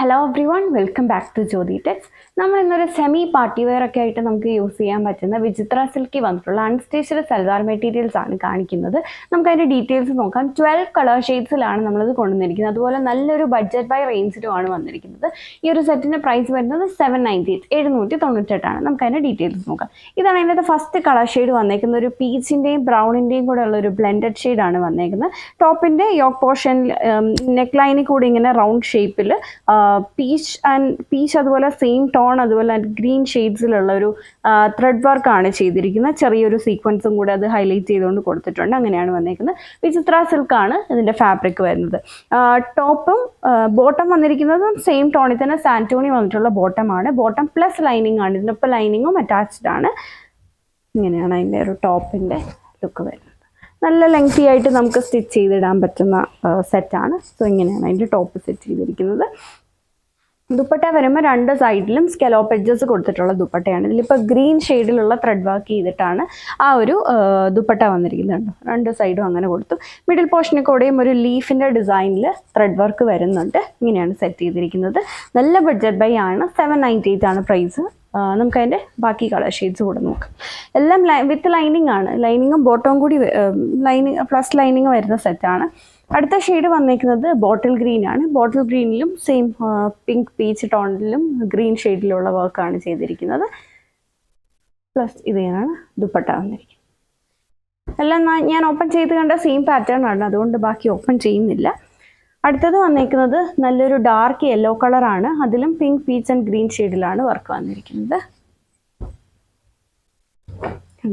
Hello everyone, welcome back to Jyothi Techs. നമ്മൾ ഇന്നൊരു semi party wear ഒക്കെ ആയിട്ട് നമുക്ക് യൂസ് ചെയ്യാൻ പറ്റുന്ന വിചിത്ര സിൽക്കി വന്നിട്ടുള്ള അൺസ്റ്റിച്ച്ഡ് സൽവാർ മെറ്റീരിയൽസ് ആണ് കാണിക്കുന്നത്. നമുക്ക് അതിൻ്റെ ഡീറ്റെയിൽസ് നോക്കാം. 12 കളർ ഷെയ്ഡ്സിലാണ് നമ്മളിത് കൊണ്ടുവന്നിരിക്കുന്നത്. അതുപോലെ നല്ലൊരു ബഡ്ജറ്റ് ബൈ റേഞ്ചിലുമാണ് വന്നിരിക്കുന്നത്. ഈ ഒരു സെറ്റിൻ്റെ പ്രൈസ് വരുന്നത് 798 798. നമുക്ക് അതിൻ്റെ ഡീറ്റെയിൽസ് നോക്കാം. ഇതാണ് അതിൻ്റെ ഫസ്റ്റ് കളർ ഷെയ്ഡ് വന്നേക്കുന്നത്. ഒരു പീച്ചിൻ്റെയും ബ്രൗണിൻ്റെയും കൂടെ ഉള്ള ഒരു ബ്ലെൻഡഡ് ഷെയ്ഡാണ് വന്നേക്കുന്നത്. ടോപ്പിൻ്റെ യോക്ക് പോർഷൻ നെക്ക് ലൈനിൽ കൂടി ഇങ്ങനെ റൗണ്ട് ഷേപ്പിൽ പീച്ച് അതുപോലെ സെയിം ടോൺ അതുപോലെ ഗ്രീൻ ഷെയ്ഡ്സിലുള്ള ഒരു ത്രെഡ് വർക്കാണ് ചെയ്തിരിക്കുന്നത്. ചെറിയൊരു സീക്വൻസും കൂടെ അത് ഹൈലൈറ്റ് ചെയ്തുകൊണ്ട് കൊടുത്തിട്ടുണ്ട്. അങ്ങനെയാണ് വന്നിരിക്കുന്നത്. വിചിത്ര സിൽക്കാണ് ഇതിൻ്റെ ഫാബ്രിക് വരുന്നത്. ടോപ്പും ബോട്ടം വന്നിരിക്കുന്നതും സെയിം ടോണിൽ തന്നെ സാൻറ്റോണി വന്നിട്ടുള്ള ബോട്ടമാണ്. ബോട്ടം പ്ലസ് ലൈനിങ് ആണ്. ഇതിനൊപ്പം ലൈനിങ്ങും അറ്റാച്ച്ഡ് ആണ്. ഇങ്ങനെയാണ് അതിൻ്റെ ഒരു ടോപ്പിൻ്റെ ലുക്ക് വരുന്നത്. നല്ല ലെങ്തി ആയിട്ട് നമുക്ക് സ്റ്റിച്ച് ചെയ്തിടാൻ പറ്റുന്ന സെറ്റാണ്. സോ ഇങ്ങനെയാണ് അതിൻ്റെ ടോപ്പ് സെറ്റ് ചെയ്തിരിക്കുന്നത്. ദുപ്പട്ട വരുമ്പോൾ രണ്ട് സൈഡിലും സ്കെലോപ്പ് എഡ്ജസ് കൊടുത്തിട്ടുള്ള ദുപ്പട്ടയാണ്. ഇതിലിപ്പോൾ ഗ്രീൻ ഷെയ്ഡിലുള്ള ത്രെഡ് വർക്ക് ചെയ്തിട്ടാണ് ആ ഒരു ദുപ്പട്ട വന്നിരിക്കുന്നത്. രണ്ട് സൈഡും അങ്ങനെ കൊടുത്തു. മിഡിൽ പോർഷനിൽ കൂടെയും ഒരു ലീഫിൻ്റെ ഡിസൈനിൽ ത്രെഡ് വർക്ക് വരുന്നുണ്ട്. ഇങ്ങനെയാണ് സെറ്റ് ചെയ്തിരിക്കുന്നത്. നല്ല ബഡ്ജറ്റ് ബൈ ആണ്. 798 ആണ് പ്രൈസ്. നമുക്കതിൻ്റെ ബാക്കി കളർ ഷെയ്ഡ്സ് കൂടെ നോക്കാം. എല്ലാം വിത്ത് ലൈനിങ് ആണ്. ലൈനിങ്ങും ബോട്ടവും കൂടി ലൈനിങ് പ്ലസ് ലൈനിങ് വരുന്ന സെറ്റാണ്. അടുത്ത ഷെയ്ഡ് വന്നേക്കുന്നത് ബോട്ടിൽ ഗ്രീൻ ആണ്. ബോട്ടിൽ ഗ്രീനിലും സെയിം പിങ്ക് പീച്ച് ടോണിലും ഗ്രീൻ ഷെയ്ഡിലുള്ള വർക്കാണ് ചെയ്തിരിക്കുന്നത്. പ്ലസ് ഇതാണ് ദുപ്പട്ട വന്നിരിക്കുന്നത്. എല്ലാം ഞാൻ ഓപ്പൺ ചെയ്ത് കണ്ട സെയിം പാറ്റേൺ ആണ്, അതുകൊണ്ട് ബാക്കി ഓപ്പൺ ചെയ്യുന്നില്ല. അടുത്തത് വന്നേക്കുന്നത് നല്ലൊരു ഡാർക്ക് യെല്ലോ കളറാണ്. അതിലും പിങ്ക് പീച്ച് ആൻഡ് ഗ്രീൻ ഷെയ്ഡിലാണ് വർക്ക് വന്നിരിക്കുന്നത്.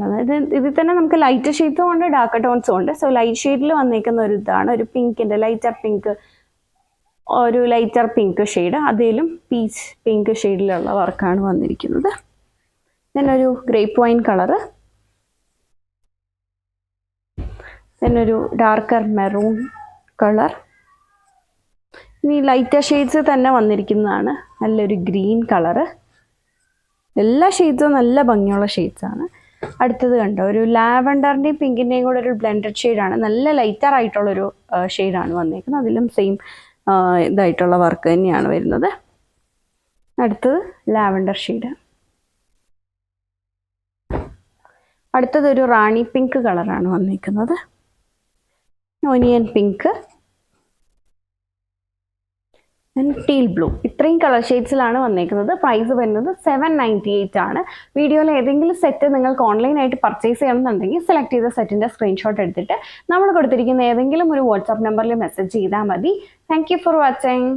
അതായത് ഇതിൽ തന്നെ നമുക്ക് ലൈറ്റ് ഷെയ്ഡ്സും ഉണ്ട് ഡാർക്ക് ടോൺസും ഉണ്ട്. സോ ലൈറ്റ് ഷെയ്ഡിൽ വന്നേക്കുന്ന ഒരു ഇതാണ് ഒരു പിങ്കിൻ്റെ ലൈറ്റർ പിങ്ക് ഷെയ്ഡ്. അതിലും പീച്ച് പിങ്ക് ഷെയ്ഡിലുള്ള വർക്കാണ് വന്നിരിക്കുന്നത്. then ഒരു ഗ്രേപ്പ് വൈൻ കളറ്, then ഒരു ഡാർക്കർ മെറൂൺ കളർ. ഇനി ലൈറ്റർ ഷെയ്ഡ്സ് തന്നെ വന്നിരിക്കുന്നതാണ് നല്ലൊരു ഗ്രീൻ കളറ്. എല്ലാ ഷെയ്ഡ്സും നല്ല ഭംഗിയുള്ള ഷെയ്ഡ്സാണ്. അടുത്തത് കണ്ടോ, ഒരു ലാവൻഡറിൻ്റെയും പിങ്കിൻ്റെയും കൂടെ ഒരു ബ്ലെൻഡഡ് ഷെയ്ഡാണ്. നല്ല ലൈറ്റർ ആയിട്ടുള്ളൊരു ഷെയ്ഡാണ് വന്നിരിക്കുന്നത്. അതിലും സെയിം ഇതായിട്ടുള്ള വർക്ക് തന്നെയാണ് വരുന്നത്. അടുത്തത് ലാവൻഡർ ഷെയ്ഡ്. അടുത്തതൊരു റാണി പിങ്ക് കളറാണ് വന്നിരിക്കുന്നത്. Onion pink, teal blue. ഇത്രയും കളർ ഷെയ്ഡ്സിലാണ് വന്നേക്കുന്നത്. പ്രൈസ് വരുന്നത് 798 ആണ്. വീഡിയോയിൽ ഏതെങ്കിലും സെറ്റ് നിങ്ങൾക്ക് ഓൺലൈനായിട്ട് പർച്ചേസ് ചെയ്യണമെന്നുണ്ടെങ്കിൽ സെലക്ട് ചെയ്ത സെറ്റിൻ്റെ സ്ക്രീൻഷോട്ട് എടുത്തിട്ട് നമ്മൾ കൊടുത്തിരിക്കുന്ന ഏതെങ്കിലും ഒരു വാട്സാപ്പ് നമ്പറിൽ മെസ്സേജ് ചെയ്താൽ മതി. Thank you for watching.